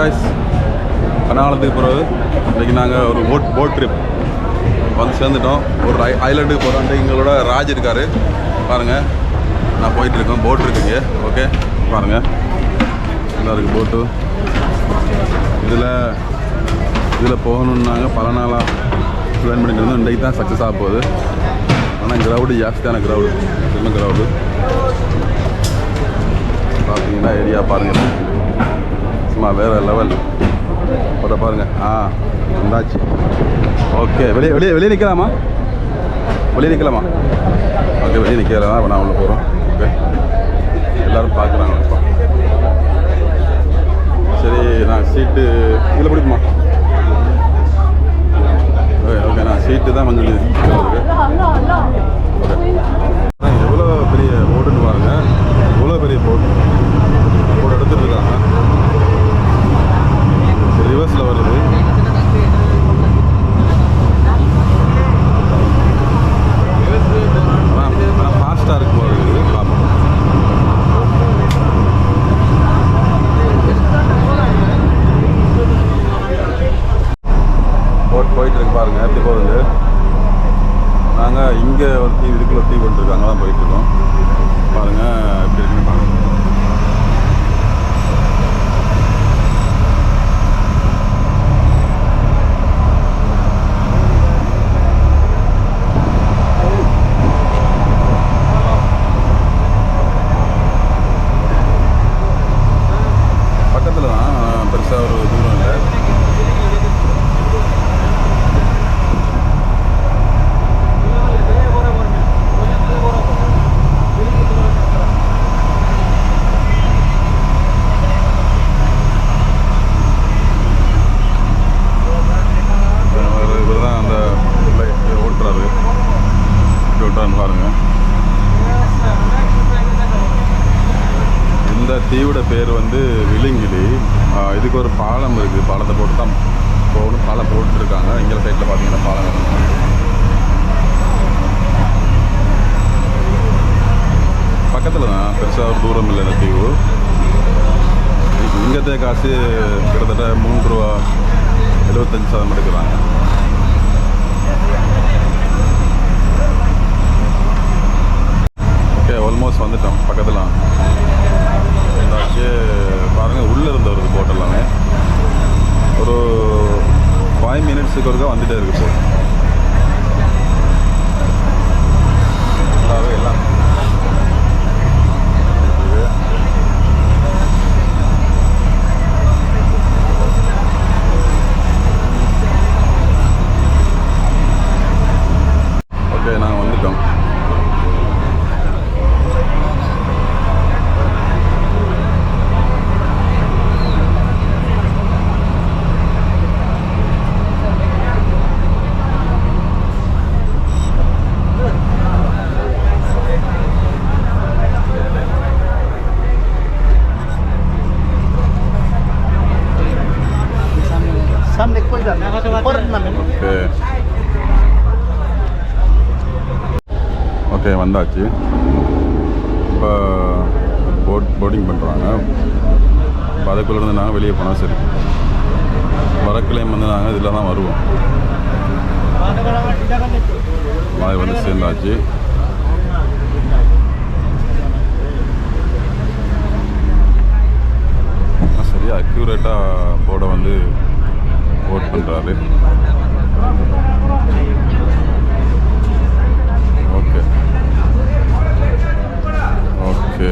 Guys, கனாலத்துக்கு பிறகு இன்றைக்கி நாங்கள் ஒரு போட் ட்ரிப் வந்து சேர்ந்துட்டோம். ஒரு ஐலாண்டுக்கு போகிறோம். எங்களோட ராஜ் இருக்கார் பாருங்கள். நான் போயிட்டுருக்கோம். போட் இருக்குங்க. ஓகே பாருங்கள், நல்லா இருக்குது போட்டு. இதில் போகணுன்னாங்க பல நாளாக பிளான் பண்ணிட்டு இருந்தோம். இன்றைக்கு தான் சக்ஸஸ் ஆக போகுது. ஆனால் க்ரௌடு ஜாஸ்தியான க்ரௌடு, இன்னும் க்ரௌடு பார்த்தீங்கன்னா ஏரியா பாருங்கள், சும்மா வேறு லெவல் போட்ட பாருங்கள். வந்தாச்சு. ஓகே, வெளியே நிற்கலாமா? வெளியே நிற்கலாமா? ஓகே, வெளியே நிற்கலாம். இப்போ நான் உள்ள போகிறோம். ஓகே, எல்லோரும் பார்க்குறாங்க. சரி, நான் சீட்டு இதில் பிடிக்குமா? ஓகே, நான் சீட்டு தான் கொஞ்சம் எவ்வளோ பெரிய போட்டுன்னு பாருங்க. எவ்வளோ பெரிய போட்டு எடுத்துகிட்டு இருக்காங்க. ரிவர்ஸில் வருது. ஆனால் ஃபாஸ்ட்டாக இருக்கும் போது இருக்குது. பார்ப்போம். போயிட்டுருக்கு பாருங்கள் எப்படி போகுது. நாங்கள் இங்கே ஒரு தீ இதுக்குள்ள தீ பண்ணிட்டுருக்கோம். அங்கே தான் போயிட்டுருக்கோம். பாருங்கள் எப்படி இருக்குன்னு பாருங்கள். பக்கத்தில் தான், பெருசாக ஒரு தூரம் இல்லை. பாருங்க, இந்த தீவோட பேர் வந்து விழுங்கிலி. இதுக்கு ஒரு பாலம் இருக்குது. பாலத்தை போட்டு தான் போகணும். பாலம் போட்டுருக்காங்க. இங்கே சைட்டில் பார்த்தீங்கன்னா பாலம் பக்கத்தில் தான், பெருசாக ஒரு தூரம் இல்லை இந்த தீவு. இங்கத்தே காசு கிட்டத்தட்ட $3.75 எடுக்கிறாங்க. ஆல்மோஸ்ட் வந்துட்டோம். பக்கத்தில் ஏதாச்சு பாருங்கள். உள்ளே இருந்து வருது போட் எல்லாமே. ஒரு 5 மினிட்ஸுக்கு ஒருக்கா வந்துகிட்டே இருக்குது போட். எல்லாம் ஓகே, நாங்கள் வந்துட்டோம். ஓகே, வந்தாச்சு. இப்போ போர்டிங் பண்ணுறாங்க. இப்போ அதுக்குள்ளேருந்து நாங்கள் வெளியே போனால் சரி. வரக்கிளையும் வந்து நாங்கள் இதில் தான் வருவோம். அது வந்து சேர்ந்தாச்சு. சரியா அக்யூரேட்டாக போர்டை வந்து போட் பண்ணுறாரு. ஓகே ஓகே,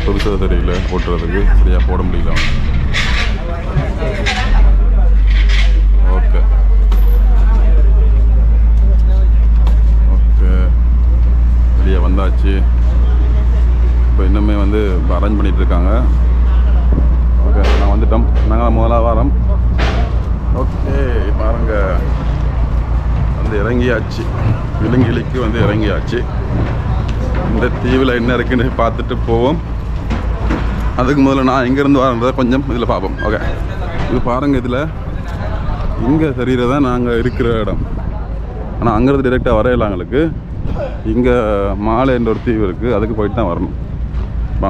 பெருசாக தெரியல போட்டுறதுக்கு, சரியாக போட முடியல. ஓகே ஓகே, வெளியே வந்தாச்சு. இப்போ இன்னுமே எல்லாமே வந்து அரேஞ்ச் பண்ணிகிட்டு இருக்காங்க. ஓகே, நான் வந்துட்டோம். நாங்கள் முதலாவது வாரம். ஓகே, பாருங்கள் வந்து இறங்கியாச்சு. விலங்கிலிக்கு வந்து இறங்கியாச்சு. இந்த தீவில் என்ன இருக்குன்னு பார்த்துட்டு போவோம். அதுக்கு முதல்ல நான் எங்கேருந்து வரன்றதை கொஞ்சம் இதில் பார்ப்போம். ஓகே, இது பாருங்கள். இதில் இங்கே தெரிகிறதா நாங்கள் இருக்கிற இடம். ஆனால் அங்கேருந்து டிரெக்டாக வரையில எங்களுக்கு இங்கே மாலை என்ற ஒரு தீவு இருக்குது. அதுக்கு போயிட்டு தான் வரணும்.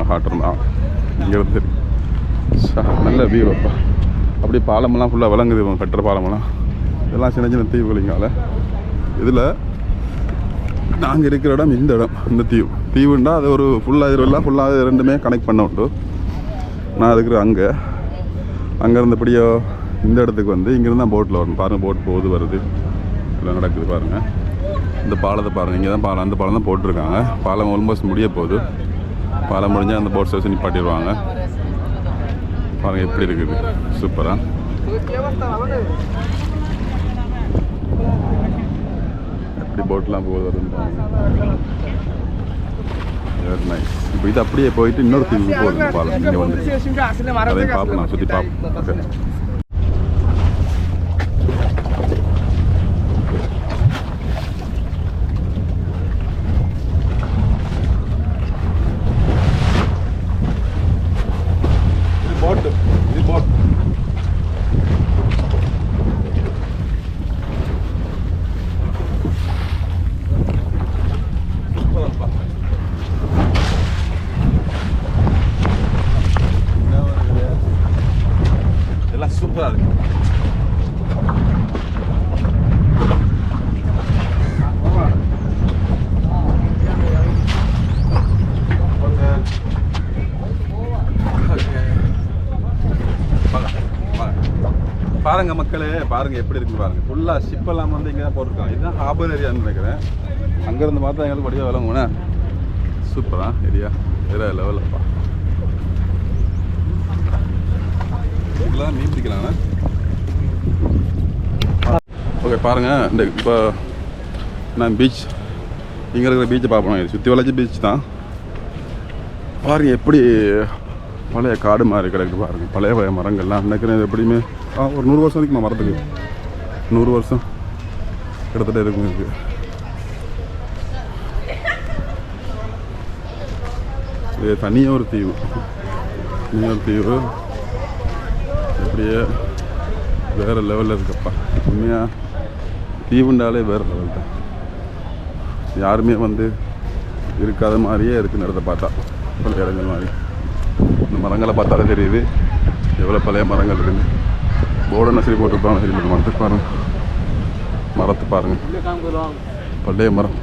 காட்டுறோம் இங்கேருந்து தெரியும். நல்ல வியூ அப்பா. அப்படி பாலமெல்லாம் ஃபுல்லாக விளங்குது. கட்டுற பாலமெல்லாம் இதெல்லாம் சின்ன சின்ன தீவுகள் இங்கால. இதில் நாங்கள் இருக்கிற இடம் இந்த இடம். இந்த தீவுண்டா அது ஒரு ஃபுல்லாக இதுவெல்லாம் ஃபுல்லாக ரெண்டுமே கனெக்ட் பண்ண உண்டு. நான் இருக்கிற அங்கே இருந்தபடியோ இந்த இடத்துக்கு வந்து இங்கேருந்து தான் போட்டில் வரணும். பாருங்கள், போட் போகுது வருது எல்லாம் நடக்குது பாருங்கள். இந்த பாலத்தை பாருங்கள். இங்கே தான் பாலம், அந்த பாலம் தான் போட்டிருக்காங்க. பாலம் ஆல்மோஸ்ட் முடிய போகுது. பாலம் முடிஞ்சால் அந்த போட் ஸ்டேஷன் நிப்பாட்டிடுவாங்க. பாருங்கள் எப்படி இருக்குது, சூப்பராக. எப்படி போட்லாம் போகுது வருது. நைஸ். இப்போ இது அப்படியே போயிட்டு இன்னொரு தீவுக்கு போகுது பாலம். இங்கே வந்து அதையும் பார்ப்போம், சுற்றி பார்ப்போம். ஓகே, சூப்பராக இருக்கு. பாருங்க மக்களே, பாருங்க எப்படி இருக்கு பாருங்க. ஃபுல்லாக ஷிப்பெல்லாம் வந்து இங்கே தான் போட்டிருக்காங்க. இதுதான் ஹார்பர் ஏரியான்னு நினைக்கிறேன். அங்கேருந்து பார்த்தா எங்களுக்கு வடிவாக விளங்குவோண்ணே. சூப்பரா ஏரியா, வேற லெவலப்பா. இதெல்லாம் மீன் பிடிக்கலாங்க. ஓகே பாருங்கள், இந்த இப்போ நான் பீச் இங்கே இருக்கிற பீச்சை பார்ப்போம். சுற்றி வளைச்சி பீச் தான். பாருங்கள் எப்படி பழைய காடு மாதிரி கிடக்குது பாருங்கள். பழைய மரங்கள்லாம் நினைக்கிறேன் எப்படியுமே ஒரு 100 வருஷம் இருக்குமா மரத்துக்கு. 100 வருஷம் கிட்டத்தட்ட இருக்குங்க. இருக்குது இது தனியாக ஒரு தீவு. அப்படியே வேறு லெவலில் இருக்குப்பா. உண்மையாக தீவுண்டாலே வேறு லெவல் தான். யாருமே வந்து இருக்காத மாதிரியே இருக்குது இடத்த பார்த்தா. பழைய இடங்கள் மாதிரி இந்த மரங்களை பார்த்தாலே தெரியுது எவ்வளோ பழைய மரங்கள் இருக்குது. போர்டை சரி போட்டுருப்பாங்க. சரி மரத்துக்கு பாருங்கள், மரத்து பாருங்கள், பழைய மரம்.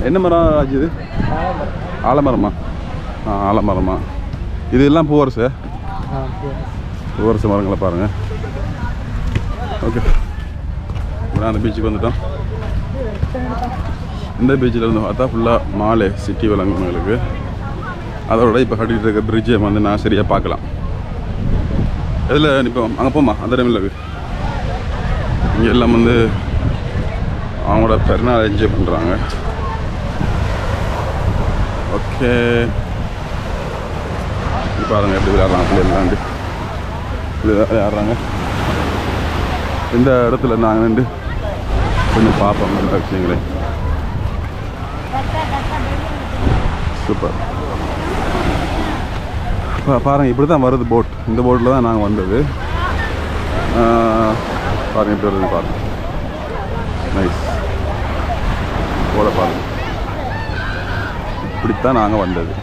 என்ன மரம் ஆச்சு இது? ஆலமரமா? ஆலமரமா? இது எல்லாம் பூவரசு மரங்களை பாருங்கள். ஓகே, நான் அந்த பீச்சுக்கு வந்துட்டோம். இந்த பீச்சில் இருந்து பார்த்தா ஃபுல்லாக மாலே சிட்டி விளங்குங்களுக்கு. அதோட இப்போ கட்டிகிட்டு இருக்க பிரிட்ஜை வந்து நான் சரியாக பார்க்கலாம். இதில் நிற்போம், அங்கே போமா அந்த டைமில் இங்கே எல்லாம் வந்து அவங்களோட பெருநாள் என்ஜாய் பண்ணுறாங்க. ஓகே, பாருங்கள் எப்படி விளையாடுறாங்க பிள்ளைங்களாண்டு. விளையாடுறாங்க. இந்த இடத்துல நாங்கள் நின்று கொஞ்சம் பார்ப்போம் நல்ல விஷயங்களே. சூப்பர். பாருங்கள் இப்படி தான் வருது போட். இந்த போட்டில் தான் நாங்கள் வந்தது. பாருங்கள் எப்படி வருது பாருங்கள். நைஸ். போல பாருங்கள், இப்படித்தான் நாங்கள் வந்தது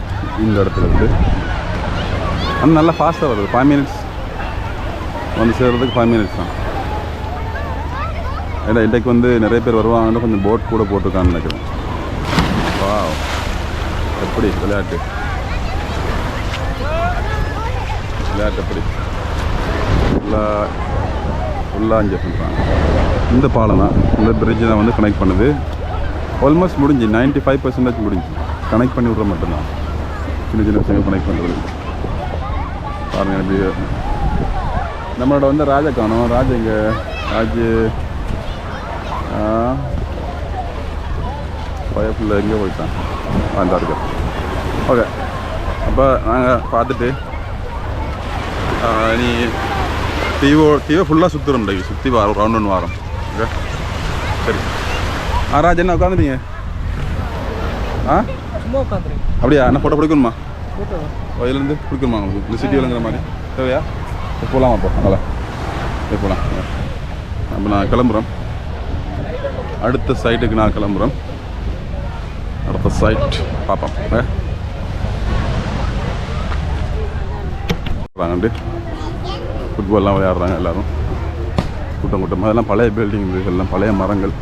இந்த இடத்துல இருந்து. ஆனால் நல்லா ஃபாஸ்ட்டாக வருது. 5 மினிட்ஸ் வந்து சேர்கிறதுக்கு 5 மினிட்ஸ் தான். ஏன்னா இன்றைக்கு வந்து நிறைய பேர் வருவாங்கன்னு கொஞ்சம் போட் கூட போட்டிருக்கான்னு நினைக்கிறேன். வா, எப்படி விளையாட்டு எப்படி ஃபுல்லாக என்ஜாய் பண்ணுறாங்க. இந்த பாலம் தான், இந்த பிரிட்ஜு தான் வந்து கனெக்ட் பண்ணுது. ஆல்மோஸ்ட் முடிஞ்சு 95% முடிஞ்சு. கனெக்ட் பண்ணி விட்ற மட்டும்தான். சின்ன சின்ன விஷயங்கள் கனெக்ட் பண்ணுறது. பாருங்கள் எப்படி நம்மளோட வந்து ராஜா காணும். ராஜா இங்கே பயப்புள்ள எங்கே போயிட்டான்? அந்த இருக்க. ஓகே, அப்போ நாங்கள் பார்த்துட்டு நீ தீவை ஃபுல்லாக சுற்றுறோம் இன்றைக்கு சுற்றி வாரம் ரவுண்ட் ஒன்று வாரம் ஓகே சரி ராஜ் என்ன உட்காந்துட்டீங்க சும்மா உட்காந்துருங்க அப்படியா என்ன ஃபோட்டோ பிடிக்கணுமா இதுலேருந்து பிடிக்கணுமா உங்களுக்கு இந்த சிட்டி விளங்குற மாதிரி தேவையா போகலாமா அப்போ நல்லா போகலாம் அப்போ நான் கிளம்புறேன் அடுத்த சைட்டுக்கு நான் கிளம்புறேன் அடுத்த சைட் பார்ப்போம் ஃபுட்பால்லாம் விளையாடுறாங்க எல்லோரும் கூட்டம் கூட்டம் அதெல்லாம் பழைய பில்டிங் எல்லாம் பழைய மரங்கள்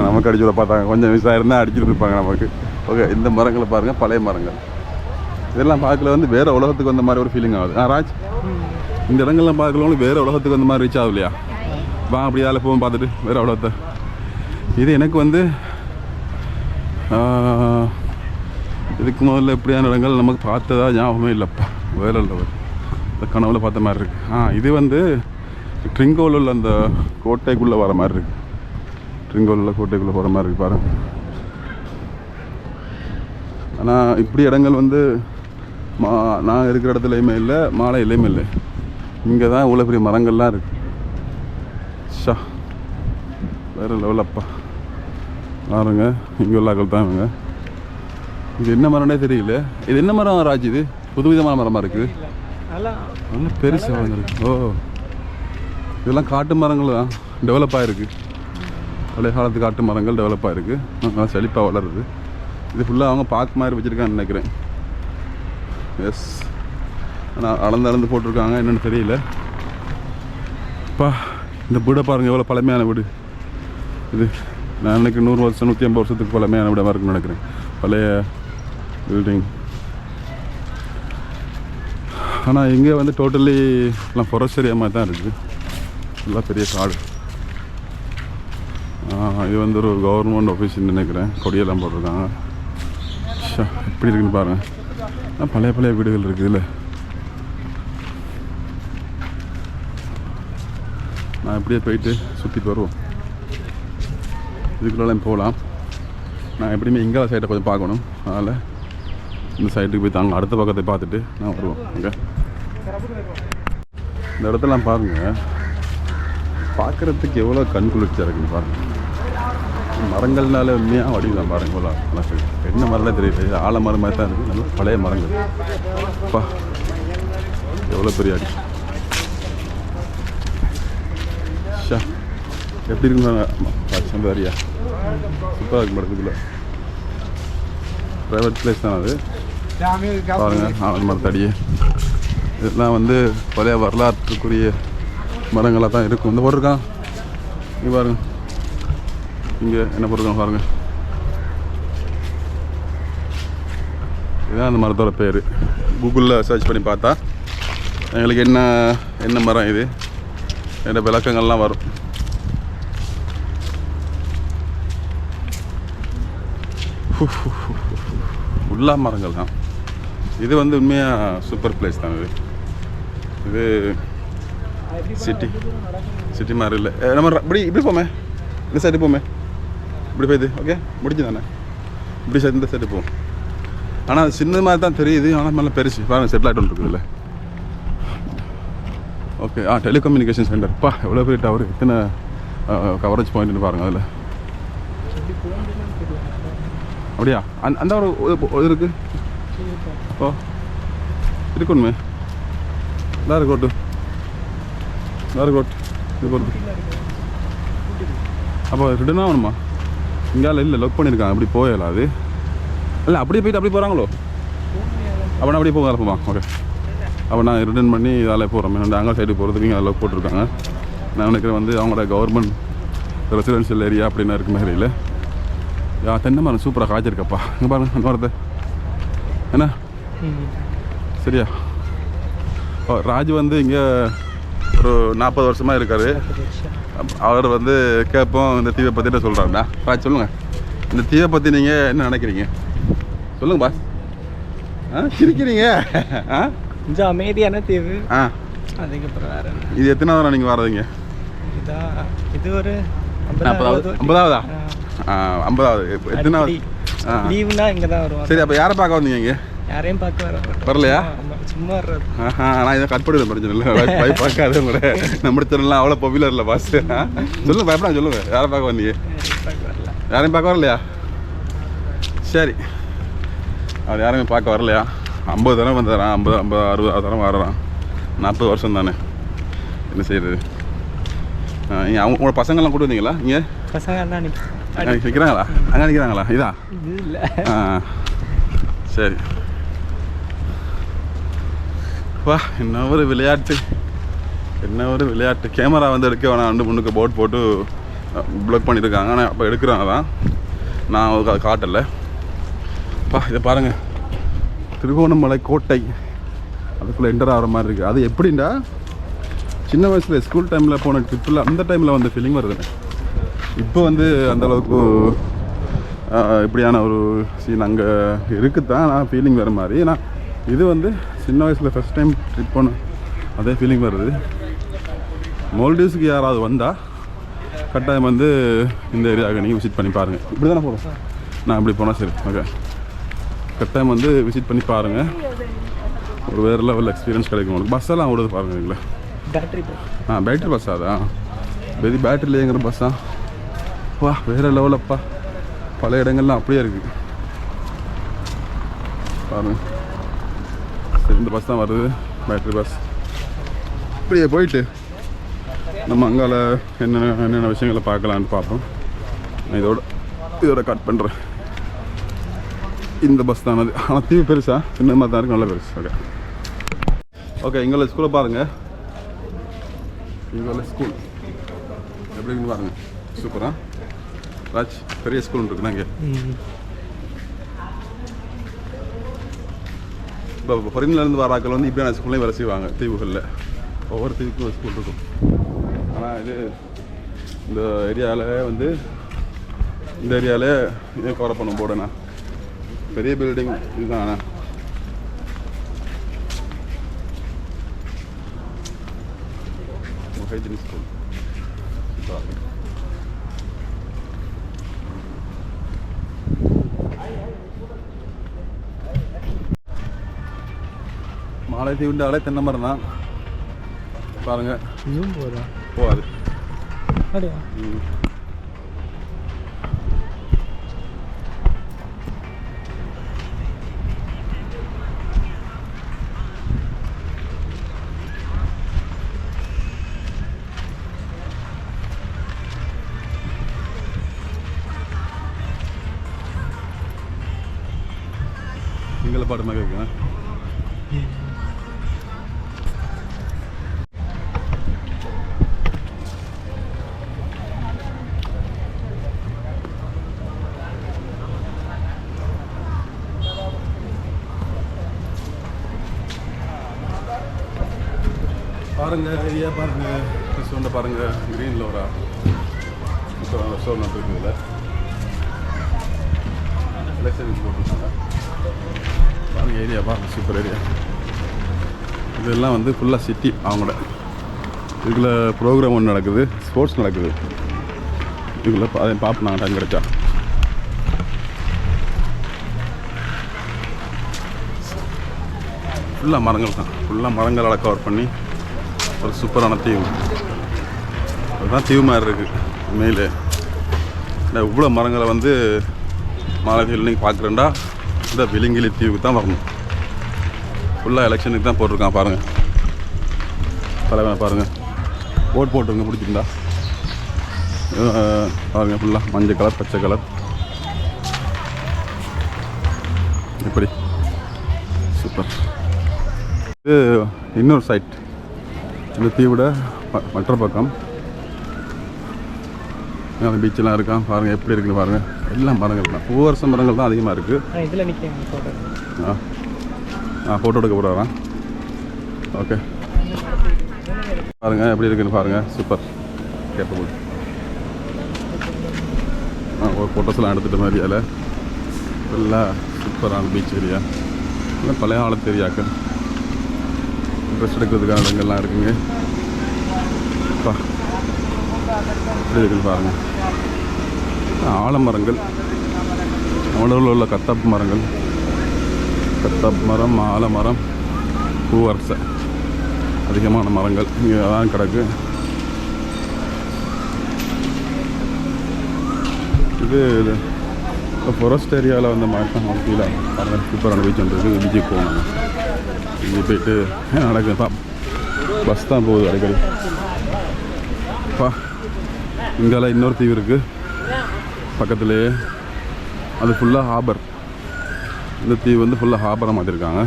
நமக்கு அடிச்சுட பார்த்தாங்க கொஞ்சம் மிஸ் இருந்தால் அடிச்சுட்டு இருப்பாங்க நமக்கு ஓகே இந்த மரங்களை பாருங்கள் பழைய மரங்கள் இதெல்லாம் பார்க்கல வந்து வேறு உலகத்துக்கு வந்த மாதிரி ஒரு ஃபீலிங் ஆகுது ராஜ் இந்த இடங்கள்லாம் பார்க்கலவங்களுக்கு வேறு உலகத்துக்கு வந்த மாதிரி ரீச் ஆகுது இல்லையா வா அப்படி அதில் போவோம் பார்த்துட்டு வேறு உலகத்தை இது எனக்கு வந்து இதுக்கு முதல்ல எப்படியான இடங்கள் நமக்கு பார்த்ததா ஞாபகமே இல்லைப்பா வேறு லெவல் இந்த கனவுல பார்த்த மாதிரி இருக்குது இது வந்து ட்ரிங்கோவில் உள்ள அந்த கோட்டைக்குள்ளே வர மாதிரி இருக்குது ட்ரிங்கோவில் கோட்டைக்குள்ளே போகிற மாதிரி இருக்குது பாருங்கள் ஆனால் இப்படி இடங்கள் வந்து நான் இருக்கிற இடத்துலையுமே இல்லை மாலையிலையுமே இல்லை இங்கே தான் இவ்வளோ பெரிய மரங்கள்லாம் இருக்குது ஷா வேறு லெவலப்பா பாருங்க இங்கே உள்ளாக்கள் தான் இவங்க இது என்ன மரம்னே தெரியல இது என்ன மரம் ராஜ் இது புதுவிதமான மரமாக இருக்குது நல்லா பெருசு வளர்ந்துருக்கு ஓ இதெல்லாம் காட்டு மரங்கள் தான் டெவலப் ஆகிருக்கு பழைய காலத்து காட்டு மரங்கள் டெவலப் ஆகிருக்கு நல்லா செழிப்பாக வளருது இது ஃபுல்லாக அவங்க பார்க் மாதிரி வச்சுருக்கான்னு நினைக்கிறேன் எஸ் ஆனால் அளந்து போட்டிருக்காங்க என்னென்னு தெரியல அப்பா இந்த வீடை பாருங்கள் எவ்வளோ பழமையான வீடு இது நான் எனக்கு 100 வருஷம் 150 வருஷத்துக்கு பழமையான வீடாக இருக்குன்னு நினைக்கிறேன் பழைய பில்டிங் ஆனால் இங்கே வந்து டோட்டலி எல்லாம் ஃபாரஸ்ட் ஏரியா மாதிரி தான் இருக்குது எல்லாம் பெரிய காடு இது வந்து ஒரு கவர்மெண்ட் ஆஃபீஸ்ன்னு நினைக்கிறேன் கொடியெல்லாம் போட்டிருக்காங்க எப்படி இருக்குன்னு பாருங்கள் பழைய வீடுகள் இருக்குது இல்லை நான் இப்படியே போயிட்டு சுற்றிட்டு வருவோம் இதுக்குள்ளெல்லாம் போகலாம் நான் எப்படியுமே இங்கே சைட்டை கொஞ்சம் பார்க்கணும் அதனால் இந்த சைட்டுக்கு போய் தாங்க அடுத்த பக்கத்தை பார்த்துட்டு நான் வருவோம் ஓகே இந்த இடத்தெல்லாம் பாருங்கள் பார்க்குறதுக்கு எவ்வளோ கண் குளிர்ச்சியாக இருக்குன்னு பாருங்கள் மரங்கள்னால உண்மையாக வடிவம் பாருங்கள் இவ்வளோ நல்லா என்ன மரம்லாம் தெரியல ஆலமரம் மாதிரி தான் இருக்குது நல்லா பழைய மரங்கள் அப்பா எவ்வளோ பெரிய அடி ஷா எப்படி இருக்குன்னு வேறியா சூப்பராக இருக்கு படத்துக்குள்ளே ப்ரைவேட் பிளேஸ் தான் அது பாருங்கள் ஆலமரத்தடியே இதெல்லாம் வந்து பழைய வரலாற்றுக்குரிய மரங்களாக தான் இருக்கும் இந்த போட்டிருக்கான் இங்கே பாருங்க இங்கே என்ன போட்டிருக்கான் பாருங்கள் இதுதான் அந்த மரத்தோட பேர் கூகுளில் சர்ச் பண்ணி பார்த்தா எங்களுக்கு என்ன மரம் இது என்ன விளக்கங்கள்லாம் வரும் உள்ளா மரங்கள் தான் இது வந்து உண்மையாக சூப்பர் பிளேஸ் தான் இது சிட்டி மாதிரி இல்லை நம்ம இப்படி போமே இந்த சைடு போமே இப்படி போயுது ஓகே முடிஞ்சு தானே இப்படி சைடு இந்த சைடு போவோம் ஆனால் சின்ன மாதிரி தான் தெரியுது ஆனால் மேலே பெருசு பாருங்கள் செட்டில் ஆகிட்டு இருக்குதுல்ல ஓகே டெலிகம்யூனிகேஷன் சென்டர்ப்பா எவ்வளோ பெரிய டவர் எத்தனை கவரேஜ் பாயிண்ட்னு பாருங்கள் அதில் அப்படியா அந்த ஒரு இருக்குது ஓ இருக்கணுமே வேறு கோட்டு இது போகிறது அப்போ ரிட்டர்ன் ஆகணுமா இங்கால இல்லை லொக் பண்ணியிருக்காங்க அப்படி போயலாம் அது இல்லை அப்படியே போயிட்டு அப்படி போகிறாங்களோ அப்போ நான் அப்படியே போக ஓகே அப்போ நான் ரிட்டர்ன் பண்ணி இதால் போகிறோம் அங்கே சைடு போகிறதுக்கு இங்கே லொக் போட்டிருக்காங்க நான் நினைக்கிறேன் வந்து அவங்களோட கவர்மெண்ட் ரெசிடென்ஷியல் ஏரியா அப்படின்னு இருக்குமே தெரியல தென்னை மரம் சூப்பராக காய்ச்சிருக்கப்பா இங்கே பாருங்க அந்த மரத்தை என்ன சரியா ஓ ராஜ் வந்து இங்கே ஒரு 40 வருஷமாக இருக்கார் அவர் வந்து கேட்போம் இந்த தீவை பற்றி என்ன சொல்கிறாருண்ணா ராஜ் சொல்லுங்கள் இந்த தீவை பற்றி நீங்கள் என்ன நினைக்கிறீங்க சொல்லுங்க பாஸ் சிரிக்கிறீங்க கொஞ்சம் அமைதியான தீவு அதுக்கப்புறம் வேறு இது எத்தனை தடவை நீங்கள் வர்றதுங்க இது ஒரு 40வது 50வதா 50வது எத்தனாவது லீவுனா இங்கே தான் வருவோம். சரி அப்போ யாரை பார்க்க வந்தீங்க இங்கே? யாரையும் பார்க்க வரலையா? சும்மா வர்றது. நான் இதை கட் பண்ணிடுவேன் படிச்சு பார்க்காது கூட நம்ம தெரியலாம் அவ்வளோ பாப்புலர் இல்லை பஸ். சொல்லுங்கள் பயப்படா சொல்லுங்கள் யாரை பார்க்க வந்தீங்க? யாரையும் பார்க்க வரலையா? சரி அவர் யாரையும் பார்க்க வரலையா? 50 தரம் வந்துடுறான், 50 60 தரம் வர்றான். 40 வருஷம் தானே, என்ன செய்யுது? நீங்கள் உங்களோட பசங்கள்லாம் கூட்டு வந்தீங்களா? இங்கே பசங்க நிற்கிறாங்களா? அங்கே நிற்கிறாங்களா? இதா இல்லை. சரி வா. என்ன ஒரு விளையாட்டு, என்ன ஒரு விளையாட்டு. கேமரா வந்து எடுக்க வேணாம், 2 போட் போட்டு ப்ளாக் பண்ணியிருக்காங்க. ஆனால் அப்போ எடுக்கிறாங்க தான், நான் அதை காட்டலை. இதை பாருங்கள், திருகோணமலை கோட்டை அதுக்குள்ளே என்டர் ஆகிற மாதிரி இருக்குது. அது எப்படின்னா சின்ன வயசில் ஸ்கூல் டைமில் போன ட்ரிப்பில் அந்த டைமில் வந்து ஃபீலிங் வருதுங்க. இப்போ வந்து அந்தளவுக்கு இப்படியான ஒரு சீன் அங்கே இருக்குது தான், நான் ஃபீலிங் வர மாதிரி. ஏன்னா இது வந்து சின்ன வயசில் ஃபஸ்ட் டைம் ட்ரிப் போன அதே ஃபீலிங் வருது. மால்டீவ்ஸுக்கு யாராவது வந்தால் கட்டாயம் வந்து இந்த ஏரியாவுக்கு நீங்கள் விசிட் பண்ணி பாருங்கள். இப்படி தானே போகிறோம், நான் இப்படி போனால் சரி. ஓகே, கட்டாயம் வந்து விசிட் பண்ணி பாருங்கள், ஒரு வேறு லெவல் எக்ஸ்பீரியன்ஸ் கிடைக்கும் உங்களுக்கு. பஸ்ஸெல்லாம் ஓடுது பாருங்கள் இதில். பேட்டரி பஸ் அதான், பேட்டரி இல்லைங்கிற பஸ் தான். வா வேறு லெவலப்பா, பல இடங்கள்லாம் அப்படியே இருக்குது பாருங்கள். சரி, இந்த பஸ் தான் வருது, பேட்டரி பஸ். இப்படியே போயிட்டு நம்ம அங்கால என்னென்ன விஷயங்களை பார்க்கலான்னு பார்ப்போம். நான் இதோட கட் பண்ணுறேன். இந்த பஸ் தான் அது. ஆனால் தீவு பெருசா சின்ன மாதிரி தான் இருக்குது, நல்ல பெருசு. ஓகே ஓகே, இங்கே ஸ்கூலை பாருங்கள். இங்கே ஸ்கூல் எப்படி இருக்குன்னு பாருங்கள். சூப்பரா ராஜ், பெரிய ஸ்கூல் இருக்குண்ணா இங்கே. இப்போ ஃபாரின்லேருந்து வராக்கள் வந்து இப்படியான ஸ்கூல்லையும் வேலை செய்வாங்க தீவுகளில். ஒவ்வொரு தீவுக்கும் ஒரு ஸ்கூல் இருக்கும். ஆனால் இது இந்த ஏரியாவில் வந்து இந்த ஏரியாவில் இதே கவர் பண்ணும் போடண்ணா. பெரிய பில்டிங் இதுதாண்ணா. Hygienic school. மாலைத்தீவுண்டாலே தென்னை மரம் தான் பாருங்கள். போகாது. நீங்கள பாட்டு மாதிரி இருக்குண்ணா. பாருங்கள் ஏரியா பாருங்கள், ரெஸ்டாரண்ட்டை பாருங்கள். க்ரீன் லோரா ரெஸ்டாரண்ட் இருக்குது. இதில் எலெக்ஷன் போட்டுருக்காங்க பாருங்கள். ஏரியா பாருங்கள், சூப்பர் ஏரியா. இதெல்லாம் வந்து ஃபுல்லாக சிட்டி அவங்களோட. இதில் ப்ரோக்ராம் ஒன்று நடக்குது, ஸ்போர்ட்ஸ் நடக்குது. இதில் அதை பார்ப்போம் நாங்கள் டைம் கிடைச்சா. ஃபுல்லாக மரங்கள் தான், ஃபுல்லாக மரங்களால் கவர் பண்ணி ஒரு சூப்பரான தீவு. அதுதான் தீவு மாதிரி இருக்குது உண்மையிலே. இவ்வளோ மரங்களை வந்து மாலத்தீவில் நீங்கள் பார்க்குறேன்டா இந்த விலங்கிலி தீவுக்கு தான் வரணும். ஃபுல்லாக எலெக்ஷனுக்கு தான் போட்டிருக்கான் பாருங்கள். தலைவனை பாருங்கள், ஓட் போட்டுருங்க பிடிச்சிருந்தா பாருங்கள். ஃபுல்லாக மஞ்சள் கலர், பச்சை கலர், இப்படி சூப்பர். இது இன்னொரு சைட், இந்த தீவோட மற்ற பக்கம் அந்த பீச்செல்லாம் இருக்கான் பாருங்கள். எப்படி இருக்குன்னு பாருங்கள். எல்லாம் மரங்கள் தான், பூவரச மரங்கள் தான் அதிகமாக இருக்குது. இதில் நிற்க ஃபோட்டோ எடுக்க போகிறான். ஓகே பாருங்கள் எப்படி இருக்குன்னு பாருங்கள். Super capable. ஒரு ஃபோட்டோஸ்லாம் எடுத்துகிட்ட மாதிரி அதில் ஃபுல்லாக சூப்பரான பீச் ஏரியா. இல்லை பழைய காலத்து ஏரியாக்கள், ட்ரெஸ் எடுக்கிறதுக்கான இடங்கள்லாம் இருக்குங்க. எப்படி இருக்குன்னு பாருங்கள். ஆலமரங்கள், உணவில் உள்ள கத்தாப்பு மரங்கள், கத்தாப்பு மரம், ஆலமரம், பூவரசை, அதிகமான மரங்கள் இங்கே தான் கிடக்கு. இது ஃபாரஸ்ட் ஏரியாவில் வந்த மாதிரி தான் ஃபீல் ஆகும். சூப்பரான பீச் வந்துருக்கு. பீச்சுக்கு போகணும். இங்கே போயிட்டு நடக்குது தான், பஸ் தான் போகுது அடிக்கடி. இங்கெல்லாம் இன்னொரு தீவு இருக்குது பக்கத்துலேயே. அது ஃபுல்லாக ஹார்பர். இந்த தீவு வந்து ஃபுல்லாக ஹார்பராக மாற்றிருக்காங்க.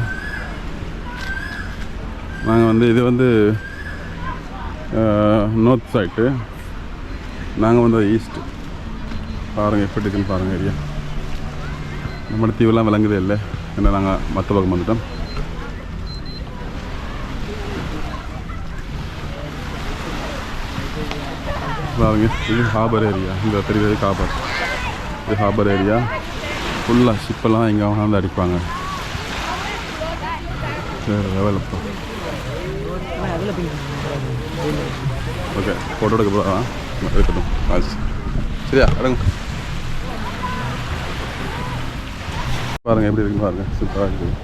நாங்கள் வந்து இது வந்து நார்த் சைட்டு, நாங்கள் வந்து ஈஸ்ட்டு. பாருங்கள் எப்படி இருக்குன்னு பாருங்கள் ஏரியா. நம்மளோட தீவெல்லாம் விளங்குதே இல்லை, ஏன்னா நாங்கள் மற்ற பக்கம் வந்துட்டோம். பாருங்க, இது ஹார்பர் ஏரியா. இங்கே தெரியுது ஹார்பர். இது ஹார்பர் ஏரியா. ஃபுல்லாக ஷிப்பெல்லாம் இங்கே வந்து அடிப்பாங்க. வேறு லெவலப்போ. ஓகே, ஃபோட்டோ எடுக்க போகிறோம். இருக்கட்டும், சரியா அடங்க. பாருங்கள் எப்படி இருக்குன்னு பாருங்கள். சூப்பராக இருக்குது.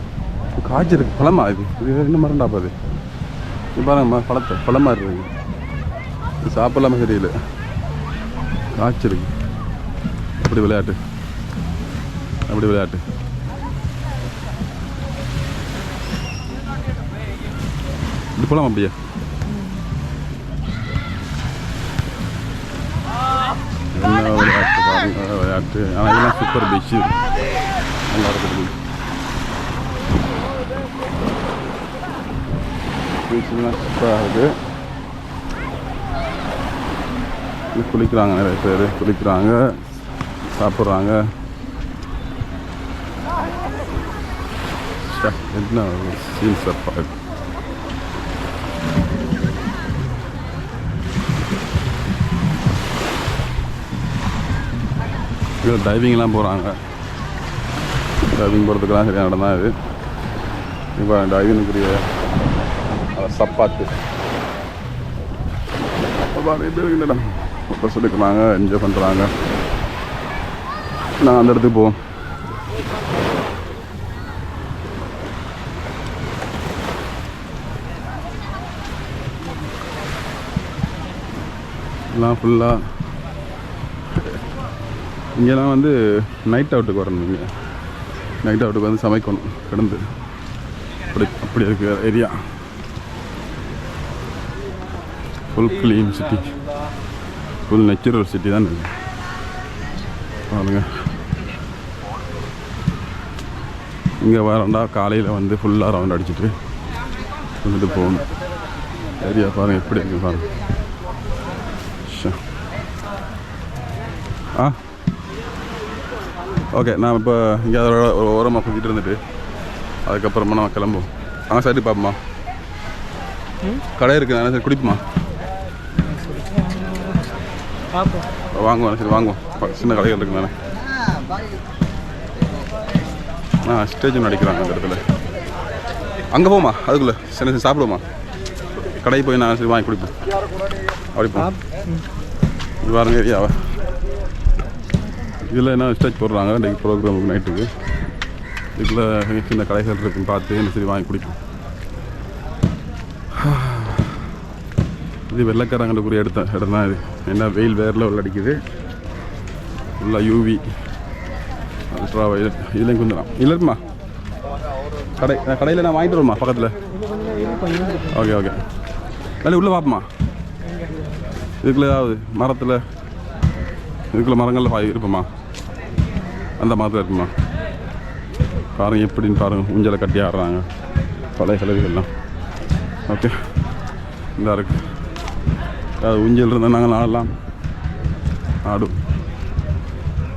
காய்ச்சி இருக்குது. பழமா இது? இது என்ன மரண்டா பாது? இது பாருங்கம்மா, பழமாக இருக்குது. இது சாப்பிடலாமா தெரியல. காய்ச்சி இருக்கு. அப்படி விளையாட்டு, அப்படி விளையாட்டு. இது போகலாம் அப்படியே. என்ன விளையாட்டு பாருங்க, விளையாட்டு. ஆனால் இதெல்லாம் சூப்பர் பீச்சு, நல்லா இருக்குது பீச்சுலாம் சூப்பராக இருக்குது. குளிக்கிறாங்க, நிறைய பேர் குளிக்கிறாங்க, சாப்பிட்றாங்க. என்ன சீன்ஸ் அப்பா. இங்கே டைவிங்லாம் போகிறாங்க. டைவிங் போகிறதுக்கெல்லாம் சரியான இடம் தான் இது. இப்போ டைவிங்குரிய சப்பாத்து இடம் ஃபோட்டோஸ் எடுக்கிறாங்க, என்ஜாய் பண்ணுறாங்க. நான் அந்த இடத்துக்கு போவோம். எல்லாம் ஃபுல்லாக இங்கெல்லாம் வந்து நைட் அவுட்டுக்கு வரணும். இங்கே நைட் அவுட்டுக்கு வந்து சமைக்கணும் கிடந்து. அப்படி இருக்கு area. Full clean city, full natural city தான் இருக்குது. பாருங்க, இங்கே வரண்டா காலையில் வந்து ஃபுல்லாக ரவுண்ட் அடிச்சுட்டு வந்துட்டு போகணும். ஏரியா பாருங்கள் எப்படி இருக்குது பாருங்கள். ஓகே, நான் இப்போ இங்கே ஒரு ஓரமாக சுற்றிட்டு இருந்துட்டு அதுக்கப்புறமா நம்ம கிளம்புவோம். அங்கே சைடு பார்ப்போமா, கடை இருக்குது. நான் சரி குடிப்போமா? வாங்குவோம், சரி வாங்குவோம். சின்ன கடைகள் இருக்கு தானே. ஸ்டேஜ் ஒன்று அடிக்கிறாங்க அந்த இடத்துல. அங்கே போமா, அதுக்குள்ளே சரி சரி சாப்பிடுவோமா? கடைக்கு போய் நான் சரி வாங்கி குடிப்போம். அப்படி போவோம். இது பாருங்க ஏரியாவை. இதில் என்ன ஸ்டேஜ் போடுறாங்க இன்றைக்கி ப்ரோக்ராமுக்கு நைட்டுக்கு. இதுக்குள்ளே சின்ன கடைகள் இருக்குன்னு பார்த்து என்ன சரி வாங்கி குடிப்போம். இது வெள்ளைக்காரங்களுக்குரிய இடம் தான் இது. என்ன வெயில் வேறு லெவலில் அடிக்குது. ஃபுல்லாக யூவி அல்ட்ரா வயலட். இதுலேயும் கொஞ்சம் இல்லைம்மா கடையில் நான் வாங்கிட்டு வருமா பக்கத்தில்? Okay okay. இல்லை உள்ளே பார்ப்போம்மா. இதுக்குள்ளே ஏதாவது மரத்தில் இதுக்குள்ளே மரங்களில் இருப்போம்மா, அந்த மரத்தில் இருக்குமா? பாருங்கள் எப்படின்னு பாருங்கள். ஊஞ்சலை கட்டி ஆடுறாங்க பழைய கலவிகள்லாம். ஓகே, இந்த இருக்குது. அது ஊஞ்சல் இருந்தால் நாங்கள் ஆடலாம், ஆடும்.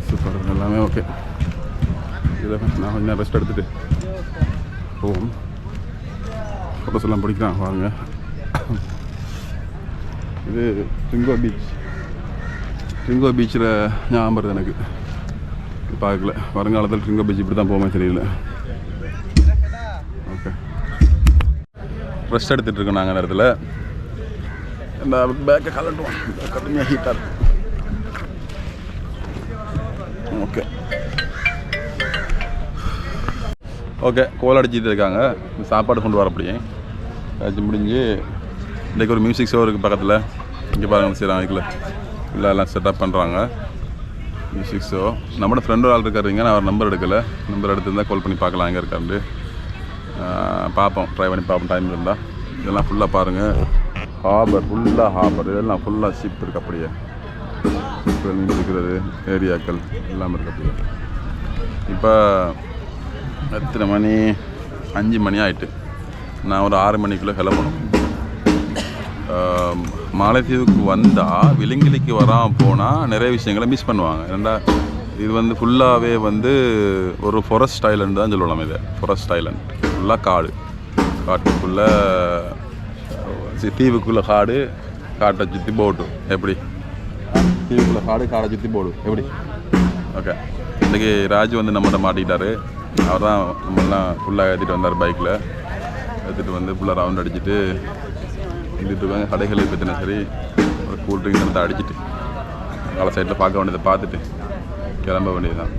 சூப்பர், எல்லாமே ஓகே. இதில் நான் கொஞ்சம் ரெஸ்ட் எடுத்துகிட்டு போவோம். ஃபோட்டோஸ் எல்லாம் பிடிக்கிறான் பாருங்க. இது ட்ரிங்கோ பீச். ட்ரிங்கோ பீச்சில் ஞாபகம் வருது எனக்கு. பார்க்கல, வருங்காலத்தில் ட்ரிங்கோ பீச் இப்படி தான் போவேன் தெரியல. ஓகே, ரெஸ்ட் எடுத்துகிட்டு இருக்கோம் நாங்கள் நேரத்தில். இந்த பேக்கை கலட்டுவோம், கடுமையாக ஹீட்டாக இருக்கும். ஓகே ஓகே கோல் அடிச்சிட்டு இருக்காங்க. சாப்பாடு கொண்டு வர அப்படியே அது முடிஞ்சு இன்றைக்கி ஒரு மியூசிக் ஷோ இருக்குது பக்கத்தில். இங்கே பாருங்கள் செய்கிறாங்க இதுக்குள்ள ஃபுல்லாக எல்லாம் செட்டப் பண்ணுறாங்க மியூசிக் ஷோ. நம்மளோட ஃப்ரெண்டு ஆள் இருக்காருங்க. நான் அவர் நம்பர் எடுக்கலை. நம்பர் எடுத்துருந்தால் கால் பண்ணி பார்க்கலாம் எங்கே இருக்காரு. பார்ப்போம், ட்ரை பண்ணி பார்ப்போம் டைம் இருந்தால். இதெல்லாம் ஃபுல்லாக பாருங்கள். ஹார்பர் ஃபுல்லாக ஹார்பர் இதெல்லாம் ஃபுல்லாக ஷிப் இருக்குது அப்படியே. இருக்கிறது ஏரியாக்கள் எல்லாம் இருக்குது அப்படியே. இப்போ எத்தனை மணி? 5 மணி ஆகிட்டு. நான் ஒரு 6 மணிக்குள்ளே கிளம்பணும். மாலைத்தீவுக்கு வந்தால் விலங்கிலிக்கு வராமல் போனால் நிறைய விஷயங்களை மிஸ் பண்ணுவாங்க. ஏன்னா இது வந்து ஃபுல்லாகவே வந்து ஒரு ஃபாரஸ்ட் ஐலண்ட் தான் சொல்லலாம். இது ஃபாரஸ்ட் ஐலண்ட் ஃபுல்லாக காட்டுக்குள்ளே தீவுக்குள்ளே காட்டை சுற்றி போட்டு எப்படி தீவுக்குள்ளே காடை சுற்றி போடு எப்படி. ஓகே இன்றைக்கி ராஜு வந்து நம்மகிட்ட மாட்டிக்கிட்டாரு. அவர் தான் நம்மளாம் ஃபுல்லாக ஏற்றிட்டு வந்தார். பைக்கில் ஏற்றிட்டு வந்து ஃபுல்லாக ரவுண்ட் அடிச்சுட்டு இருந்துட்டு இருக்காங்க. கடைகளை பற்றினா சரி ஒரு கூல் ட்ரிங்க்ஸ் எடுத்து அடிச்சுட்டு காலை சைடில் பார்க்க வேண்டியதை பார்த்துட்டு கிளம்ப வேண்டியது தான்.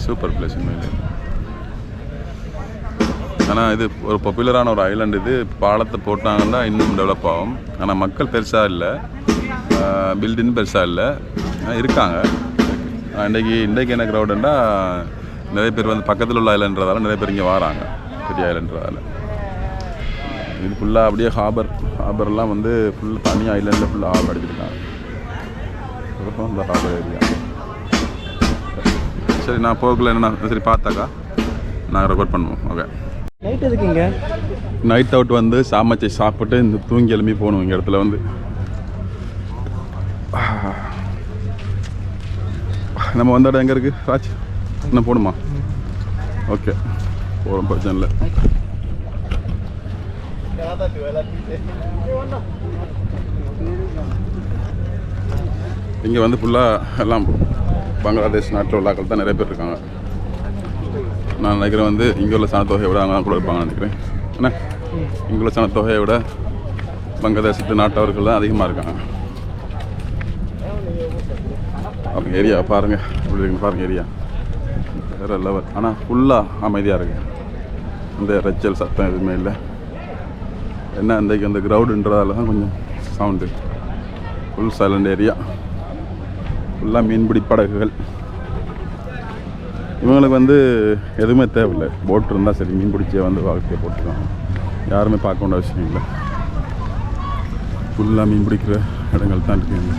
சூப்பர் பிளேஸ் உண்மையிலே. ஆனால் இது ஒரு பாப்புலரான ஒரு ஐலாண்டு. இது பாலத்தை போட்டாங்கன்னா இன்னும் டெவலப் ஆகும். ஆனால் மக்கள் பெருசாக இல்லை, பில்டிங் பெருசாக இல்லை, இருக்காங்க. இன்றைக்கி என்ன க்ரௌடுன்னா நிறைய பேர் வந்து பக்கத்தில் உள்ள ஐலாண்டுறதால நிறைய பேர் இங்கே வராங்க. பெரிய ஐலாண்டுறதால இது ஃபுல்லாக அப்படியே ஹார்பர்லாம் வந்து ஃபுல்லாக தனி ஐலாண்டில் ஃபுல்லாக ஹார்பர் அடிச்சிருக்காங்க. இந்த ஹார்பர் ஏரியா. சரி நான் போகல என்ன சரி பார்த்தாக்கா நாங்கள் ரெக்கார்ட் பண்ணுவோம். ஓகே நைட் எதுக்குங்க? நைட் அவுட் வந்து சாமச்சை சாப்பிட்டு இந்த தூங்கி எழுப்பி போகணும். இங்கே இடத்துல வந்து நம்ம வந்த இடம் எங்கே இருக்குது ராஜ்? என்ன போகணுமா? ஓகே போகிறோம், பிரச்சனை இல்லை. இங்கே வந்து ஃபுல்லாக எல்லாம் பங்களாதேஷ் நாட்டில் உள்ளாக்கள் தான் நிறைய பேர் இருக்காங்க. நான் நினைக்கிறேன் வந்து இங்கே உள்ள சனத்தொகையை விட அங்கே கூட இருப்பாங்கன்னு நினைக்கிறேன். ஏன்னா இங்கே உள்ள சனத்தொகையை விட பங்களாதேஷத்து நாட்டவர்கள் தான் அதிகமாக இருக்காங்க. அவங்க ஏரியா பாருங்கள் எப்படி இருக்குன்னு பாருங்கள். ஏரியா வேறு லெவல். ஆனால் ஃபுல்லாக அமைதியாக இருக்குது. இந்த ரெச்சல் சத்தம் எதுவுமே இல்லை. என்ன இன்றைக்கு அந்த க்ரௌடுன்றதால தான் கொஞ்சம் சவுண்டு. Full silent area. ஃபுல்லாக மீன்பிடி படகுகள். இவங்களுக்கு வந்து எதுவுமே தேவையில்லை. போட் இருந்தால் சரி, மீன் பிடிச்சே வந்து வாழ்க்கையை போட்டுருக்காங்க. யாருமே பார்க்க வேண்டிய அவசியம் இல்லை. ஃபுல்லாக மீன் பிடிக்கிற இடங்கள் தான் இருக்குங்க.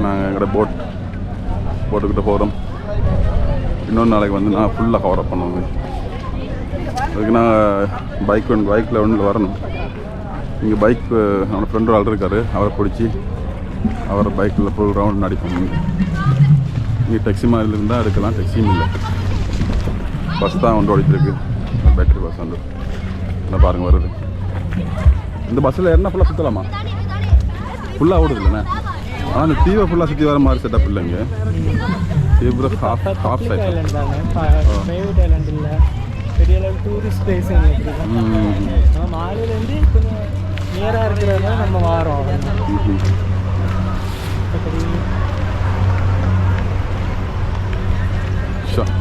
நாங்கள் எங்களோட போட்டுக்கிட்ட போகிறோம். இன்னொரு நாளைக்கு வந்து நான் ஃபுல்லாக கவர் அப் பண்ணுவேன். அதுக்கு நான் பைக்கில் ஒன்றில் வரணும். இங்கே பைக் அவனோட ஃப்ரெண்டு ஆள் இருக்கார். அவரை பிடிச்சி அவரை பைக்கில் ஃபுல் ரவுண்ட் அடிப்போம். இங்கே டெக்ஸி மாதிரி இருந்தால் எடுக்கலாம். டெக்ஸியும் இல்லை, பஸ் தான் ஒன்று ஓடிட்டுருக்கு. பேட்டரி பஸ் வந்து என்ன பாருங்கள் வருது. இந்த பஸ்ஸில் என்ன ஃபுல்லாக சுற்றலாமா? ஃபுல்லாக ஓடுது இல்லைண்ணே. ஆனால் இந்த தீவை ஃபுல்லாக சுற்றி வர மாதிரி செட்டப் இல்லைங்க. தீவிர ஹாஃப் சைட் இல்லை, பெரிய அளவு டூரிஸ்ட் பிளேஸ் மாலையிலேருந்து கொஞ்சம் நியராக இருக்கிறதுனால நம்ம வாரோம்.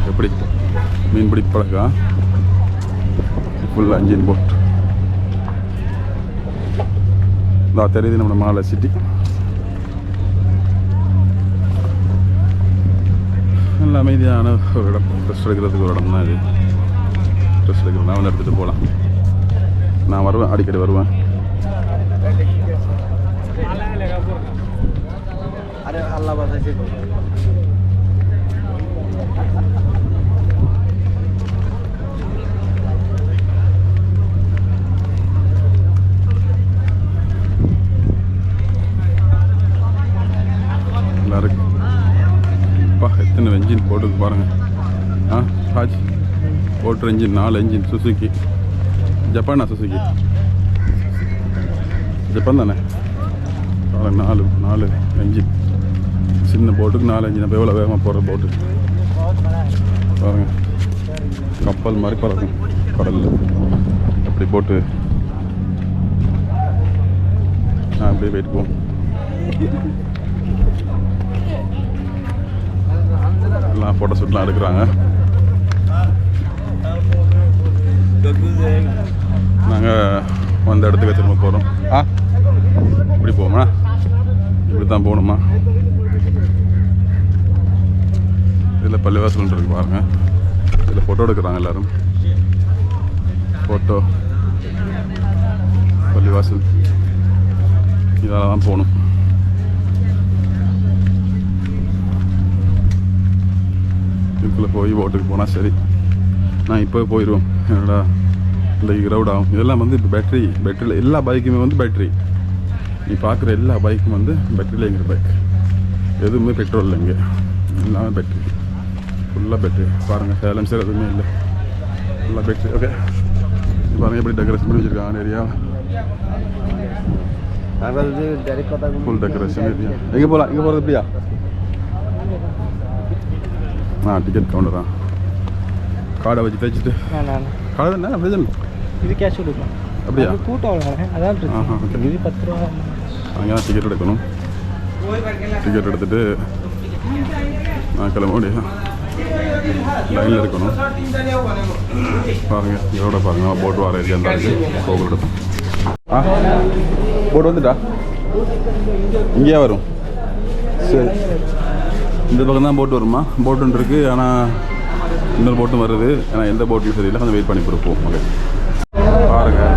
எப்படி மீன்பிடி பழக்கா? ஃபுல்லாக இன்ஜின் போட் தான் தெரியுது நம்ம மாலை சிட்டி. நல்ல அமைதியான ஒரு இடம். ட்ரெஸ் எடுக்கிறதுக்கு ஒரு இடம் தான் இது. ட்ரெஸ் எடுக்கிறதுனா வந்து எடுத்துகிட்டு போகலாம். நான் வருவேன், அடிக்கடி வருவேன். எல்லாருக்கும் எத்தனை என்ஜின் போட்டுக்கு பாருங்கள். ராஜ் ஓட்டுற என்ஜின் 4 என்ஜின் சுசுக்கி. ஜப்பானா? சுசுக்கி ஜப்பான் தானே? 4 என்ஜின். சின்ன போட்டுக்கு 4 என்ஜின். அப்போ எவ்வளோ வேகமாக போகிற போட்டு பாருங்கள். கப்பல் மாதிரி பறக்கும் கடலில். அப்படி போட்டு அப்படியே போயிட்டு போவோம். எல்லாம் ஃபோட்டோ ஷூட்லாம் எடுக்கிறாங்க. நாங்கள் வந்த இடத்துக்கு திரும்ப போகிறோம். இப்படி போவோமா? இப்படி தான் போகணுமா? இதில் பள்ளிவாசல் இருக்கு பாருங்க. இதில் ஃபோட்டோ எடுக்கிறாங்க எல்லோரும். ஃபோட்டோ பள்ளிவாசல் இதால் தான் போகணும். இதுக்குள்ளே போய் போட்டுக்கு போனால் சரி. நான் இப்போ போயிடுவோம். என்னடா இந்த கிரவுட் ஆகும். இதெல்லாம் வந்து இப்போ பேட்டரியில் எல்லா பைக்குமே வந்து பேட்டரி. நீ பார்க்குற எல்லா பைக்கும் வந்து பேட்டரியில் எங்கிற பைக். எதுவுமே பெட்ரோல் இல்லை இங்கே. எல்லாமே பேட்டரி. ஃபுல்லாக பேட்டரி. பாருங்கள், சைலன்சர் எதுவுமே இல்லை. ஃபுல்லாக பேட்டரி. ஓகே, பாருங்கள் எப்படி டெக்கரேஷன் பண்ணி வச்சுருக்காங்க ஏரியா. Full decoration area. எங்கே போகலாம்? இங்கே போகிறது எப்படியா? டிக்கெட் கவுண்டரா? கார்டை வச்சு தைச்சிட்டு கார்டு என்ன பிரச்சனை? இது கேஷ் கொடுக்கலாம். அப்படியா? கூட்டம் அதான் இது 10 ரூபா. அங்கே தான் டிக்கெட் எடுக்கணும். டிக்கெட் எடுத்துகிட்டு நான் கிளம்ப முடியும். லைனில் இருக்கணும். பாருங்கள், இதோட பாருங்கள் போட் வர ஏரியா தான் இருக்குது. கோவில் எடுத்தோம். போட் வந்துட்டா? இங்கேயே வரும். சரி, இந்த பக்கம் தான் போட் வருமா? போட் ஒன்று இருக்குது, ஆனால் இன்னொரு போட்டும் வருது. ஏன்னா எந்த போட்டும் சரியில்லை. கொஞ்சம் வெயிட் பண்ணி கொடுப்போம். ஓகே, பாருங்கள்.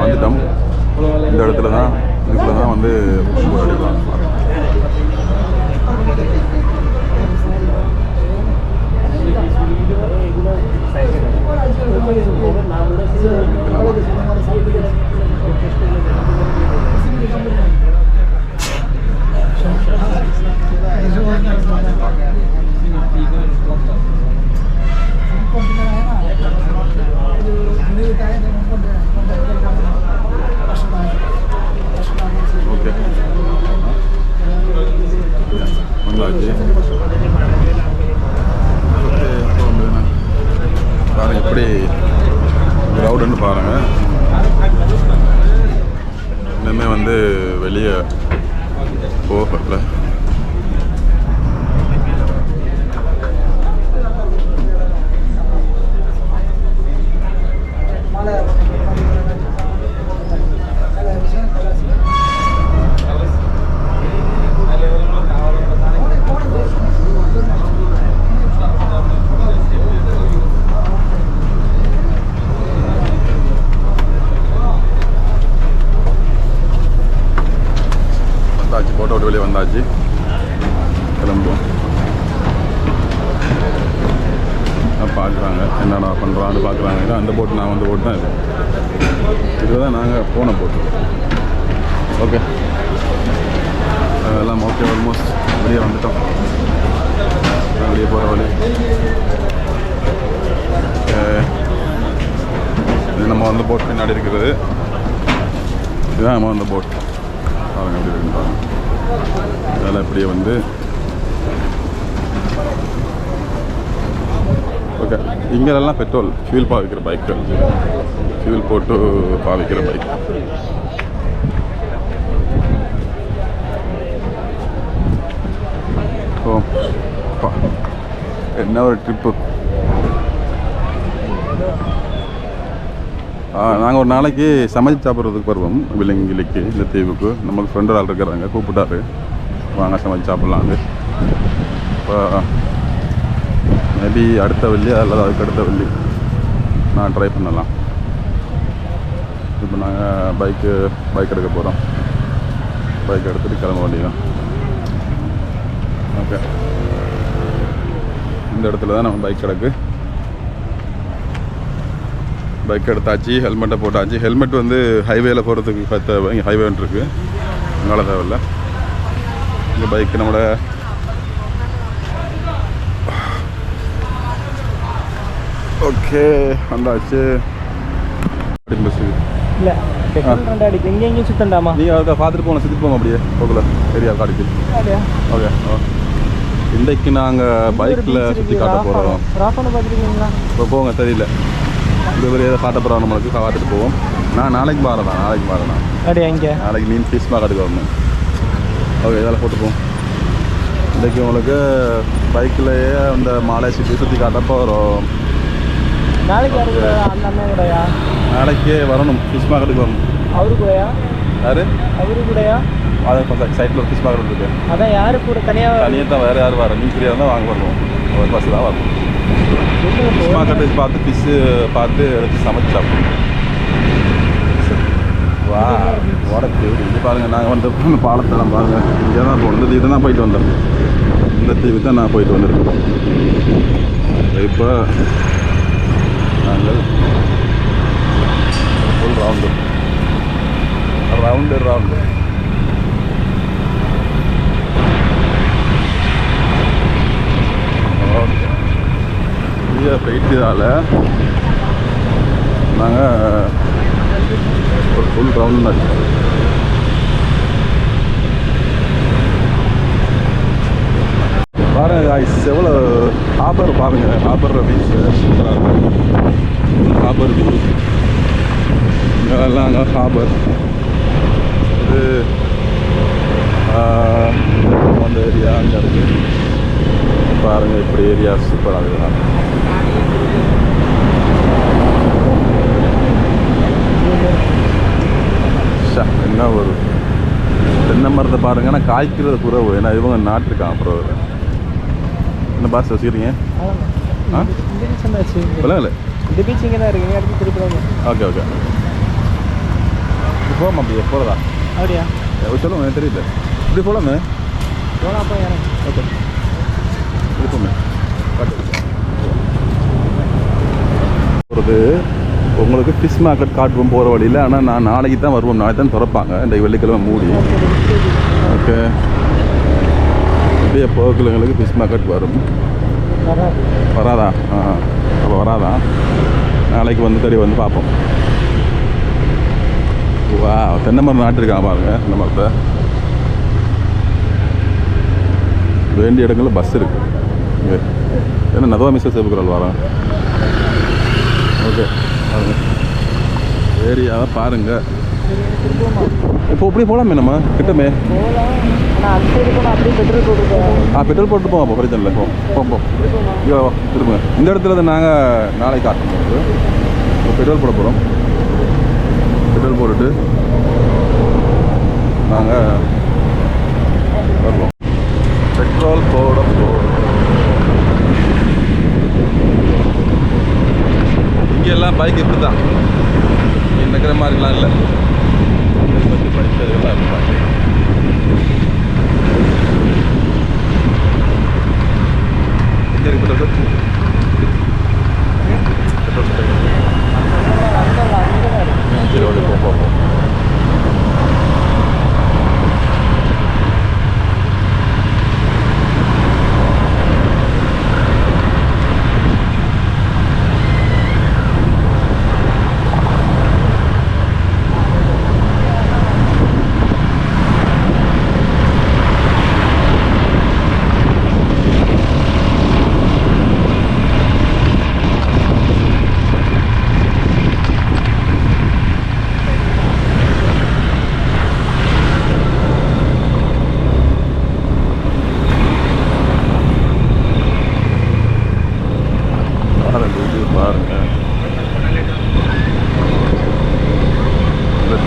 வந்துட்டோம். இந்த இடத்துல தான் வந்து பாருங்கள் எப்படி க்ரௌடுன்னு பாருங்கள். இன்னுமே வந்து வெளியே போகல. போட்டோ விட்டு வெளியே வந்தாச்சு. கிளம்புவோம். பார்க்குறாங்க என்னடா பண்ணுறான்னு பார்க்குறாங்க. ஏன்னா அந்த போட்டு நான் வந்து போட்டு தான் இது இதுதான் நாங்கள் போன போட்டு. ஓகே எல்லாம் ஓகே. ஆல்மோஸ்ட் வெளியே வந்துட்டோம். வெளியே போகிற வழி இது நம்ம வந்து போட் பின்னாடி இருக்கிறது. இதுதான் நம்ம வந்து போட். பாருங்க எப்படி இருக்குன்னு பாருங்க. அதெல்லாம் இப்படியே வந்து ஓகே. இங்கெல்லாம் பெட்ரோல் ஃபியூல் பாவிக்கிற பைக்கு, ஃபியூல் போட்டு பாவிக்கிற பைக். ஓ என்ன ஒரு ட்ரிப்பு. நாங்கள் ஒரு நாளைக்கு சமைச்சு சாப்பிட்றதுக்கு வருவோம் விலங்கிலிக்கு, இந்த தீவுக்கு. நமக்கு ஃப்ரெண்டு ஆள் இருக்கிறாங்க, கூப்பிட்டாரு வாங்க சமைச்சு சாப்பிட்லான்னு. இப்போ மேபி அடுத்த வெள்ளி அல்லது அதுக்கு அடுத்த வெள்ளி நான் ட்ரை பண்ணலாம். இப்போ நாங்கள் பைக் எடுக்க போகிறோம். பைக் எடுத்துகிட்டு கிளம்ப வேண்டியதான். ஓகே இந்த இடத்துல தான் நம்ம பைக் கிடக்கு. பைக் எடுத்தாச்சு, ஹெல்மெட்டை போட்டாச்சு. ஹெல்மெட் வந்து ஹைவேல போகிறதுக்கு தேவை. இங்கே ஹைவே ஒன்று இருக்குது, அதனால தேவையில்லை. இந்த பைக்கு நம்மளோட ஓகே வந்தாச்சு. பஸ் இல்லை அடிக்கு எங்கேயும் சுத்தண்டாமா? நீங்கள் அதை பார்த்துட்டு போகணும், சுற்றி போங்க அப்படியே போகல ஏரியா காடிக்கு. ஓகே இன்றைக்கு நாங்கள் பைக்கில் சுற்றி காட்ட போகிறோம். பார்த்துருக்கீங்களா? இப்போ போங்க தெரியல. இந்த மாதிரி எதை காட்ட போகிறோம் நம்மளுக்கு பார்த்துட்டு போவோம். நான் நாளைக்கு மாறேன். அப்படியே இங்கே நாளைக்கு மீன் ஃபீஸ் காட்டுக்கு வரணும். ஓகே இதெல்லாம் போட்டு போவோம். இன்றைக்கி உங்களுக்கு பைக்கிலேயே அந்த மாலை சுற்றி காட்ட போகிறோம். நாளைக்கு அந்த அண்ணன் கூடயா? நாளைக்கு வரணும், ஃபிஷ் மார்க்கெட்டுக்கு வரணும். அவரு கூடயா? யார் அவரு கூடயா? அது சைட்டில் ஒரு ஃபிஷ் மார்க்கெட் இருக்குது. அதான் யாரு கூட? தனியாக தான். வேறு யார் வர? நீ ஃப்ரீயாக இருந்தால் வாங்க வரணும். ஒரு பஸ் தான் வரணும். ஃபிஷ் மார்க்கெட்டு பார்த்து ஃபிஷ்ஷு பார்த்து எடுத்து சமைச்சு சாப்பிடணும். வா உடக்கு இது பாருங்கள். நாங்கள் வந்து பாலத்தெல்லாம் பாருங்கள். இங்கே தான் போகணும். இந்த தீவு தான் போயிட்டு வந்தோம். இந்த தீவு தான் நான் போயிட்டு வந்துருக்கேன். இப்போ நாங்கள் ஃபுல் ரவுண்டு ஓகே. இங்கே போயிட்டதால் நாங்கள் ஒரு ஃபுல் ரவுண்ட் அடிச்சோம். பாருங்கள் காய்ஸ், எவ்வளோ ஹாபர் பாருங்கள். ஹாபர் பீச் சூப்பராக இருக்கும். ஹாபர் வியூ இங்கெல்லாம் அங்கே ஹாபர். இது அந்த ஏரியா அங்கே இருக்குது. பாருங்கள் இப்படி ஏரியா சூப்பராக இருக்குதான். என்ன ஒரு தென்னை மரத்தை பாருங்க. ஆனால் காய்க்கிறது குறவு. ஏன்னா இவங்க நாட்டுருக்கான். அப்புறம் என்ன பாஸ் வச்சுக்கிறீங்க? இல்லை இந்த பீச் இங்கே தான் இருக்குங்க. அடுத்து திருப்பி ஓகே இப்படி போகாம அப்படியே போகிறதா? அப்படியா சொல்லுங்க, எனக்கு தெரியல. இப்படி போகலாமே. போகலாம்ப்பா எனக்கு. ஓகே இப்போமே போகிறது உங்களுக்கு ஃபிஷ் மார்க்கெட் காட்டுவோம் போகிற வழியில். ஆனால் நான் நாளைக்கு தான் வருவோம். நாளைக்கு தான் திறப்பாங்க. இந்த வெள்ளிக்கிழமை மூடி. ஓகே இப்படியே போகக்கிழங்களுக்கு ஃபிஷ் மார்க்கெட் வரும். வராதா? அப்போ வராதா? நாளைக்கு வந்து வந்து பார்ப்போம். வா தென்னை மரம் நாட்டிருக்காங்க பாருங்கள். தென்னை மரத்தை வேண்டிய இடங்களில் பஸ் இருக்குது. இங்கே ஏன்னா நதுவா மிஸ்ஸஸ் சேப்புக்குறாள் வரோம். ஓகே பாருங்கள் ஏரியாவை பாருங்கள். இப்போ அப்படியே போகலாமே நம்ம கிட்டமே. பெட்ரோல் போட்டு போவோம். அப்போ பிரச்சனை இல்லை. போவோம். ஐயோ திரும்ப இந்த இடத்துல தான் நாங்கள் நாளைக்கு காட்டணும். பெட்ரோல் போட போகிறோம். பெட்ரோல் போட்டுட்டு நாங்கள் வருவோம். பெட்ரோல் போட போகிறோம். இங்கே எல்லாம் பைக் இப்படி தான் நினைக்கிற மாதிரிலாம் இல்லை. பற்றி படித்ததெல்லாம் சரி ஓகே போப்போம்.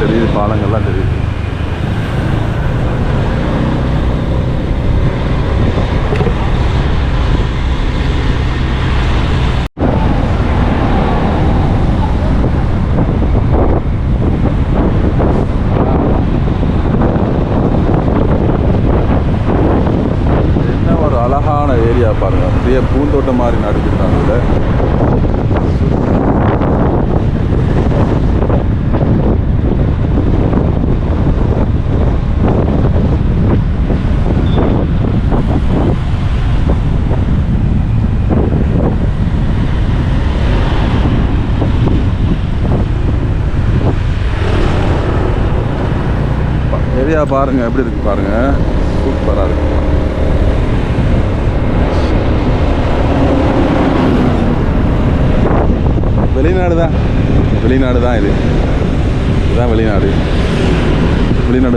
தெரியுது, பாலங்கள்லாம் தெரியுது. என்ன ஒரு அழகான ஏரியா பாருங்க, அப்படியே பூந்தோட்டம் மாதிரி நடிச்சிருக்காங்க. ஏரியா பாருங்க எப்படி இருக்கு பாருங்க, சூப்பராக இருக்கு. வெளிநாடு தான் இது. இதுதான் வெளிநாடு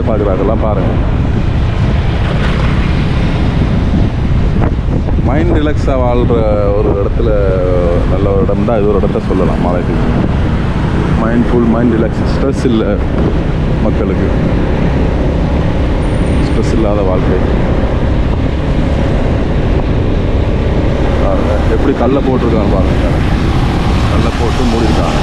பார்க்குறாங்கலாம் பாருங்கள். மைண்ட் ரிலாக்ஸாக வாழ்கிற ஒரு இடத்துல நல்ல ஒரு இடம் தான் இது. ஒரு இடத்த சொல்லலாம் மாலத்தீவு. மைண்ட் ரிலாக்ஸ், ஸ்ட்ரெஸ் இல்லை மக்களுக்கு, ஸ்ட்ரெஸ் இல்லாத வாழ்க்கை. பாருங்க எப்படி கல்லை போட்டிருக்காங்க பாருங்க, கல்லை போட்டு மூடிருக்காங்க.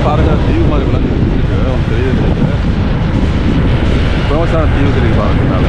பாருங்க தீவு மாதிரி விளங்குது, தெரியுது. ஃபேமஸான தீவு தெரியுது பாருங்கனால.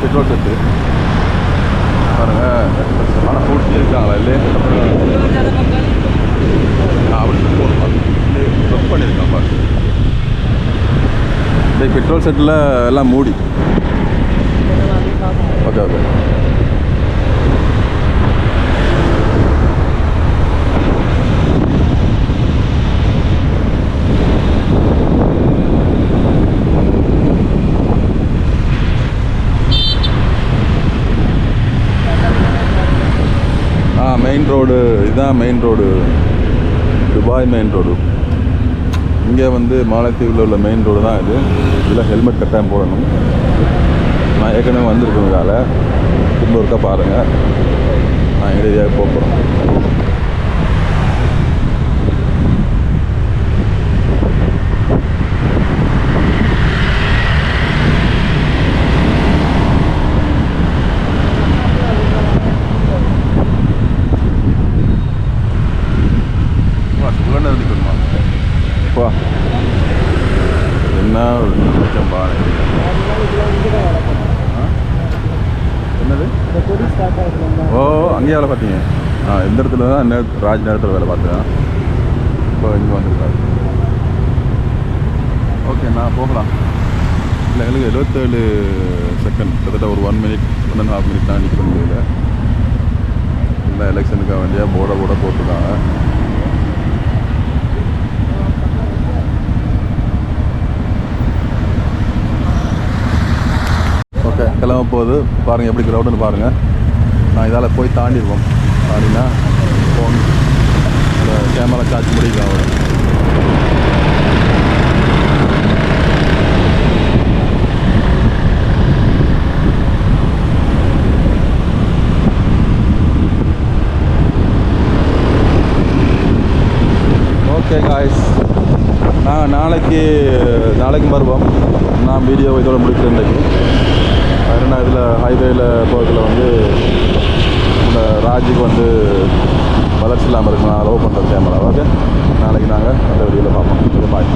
பெட்ரோல் செட்டு பாருங்க, ஆனால் ஃபுட் இருக்காங்களா இல்லையே அப்படின்னு ஒர்க் பண்ணியிருக்கான் பாருங்க. இந்த பெட்ரோல் செட்டில் எல்லாம் மூடி. Okay okay. மெயின் ரோடு இதுதான், main road, Dubai main road. இங்கே வந்து மாலத்தீவில் உள்ள மெயின் ரோடு தான் இது. இதில் ஹெல்மெட் கட்டாயம் போடணும். நான் ஏற்கனவே வந்திருக்கேங்கால திரும்ப ஒருக்கா பாருங்கள். நான் ஏரியாவுக்கு போகிறேன். என்ன என்னது? ஓ, அங்கேயே வேலை பார்த்தீங்க? எந்த இடத்துல தான் ராஜ் நேரத்தில் வேலை பார்த்தேன். இப்போ இங்கே வந்துருக்காரு. ஓகே, நான் போகலாம். இல்லை, எங்களுக்கு 77 செகண்ட், கிட்டத்தட்ட ஒரு 1 மினிட் 1.5 மினிட் தான் நிற்க முடியல. இல்லை, எலெக்ஷனுக்காக வேண்டிய போர்டை போட்டிருக்காங்க. கிளம்ப போகுது. பாருங்கள் எப்படி க்ரௌடுன்னு பாருங்கள். நான் இதால் போய் தாண்டிடுவோம். தாண்டினா ஃபோன் அந்த கேமரா சார்ஜ் முடியுது அவர். ஓகே காய்ஸ், நாங்கள் நாளைக்கு வருவோம். நான் வீடியோ இதோட முடிக்கிறேன் இன்றைக்கி. ஏன்னா இதில் ஹைவேயில் போகிறதுல வந்து இந்த ராஜுக்கு வந்து வளர்ச்சி இல்லாமல் இருக்குன்னு நான் லவ் பண்ணுற கேமரா. ஓகே, நாளைக்கு நாங்கள் அந்த வீடியோவில் பார்ப்போம். பாய்.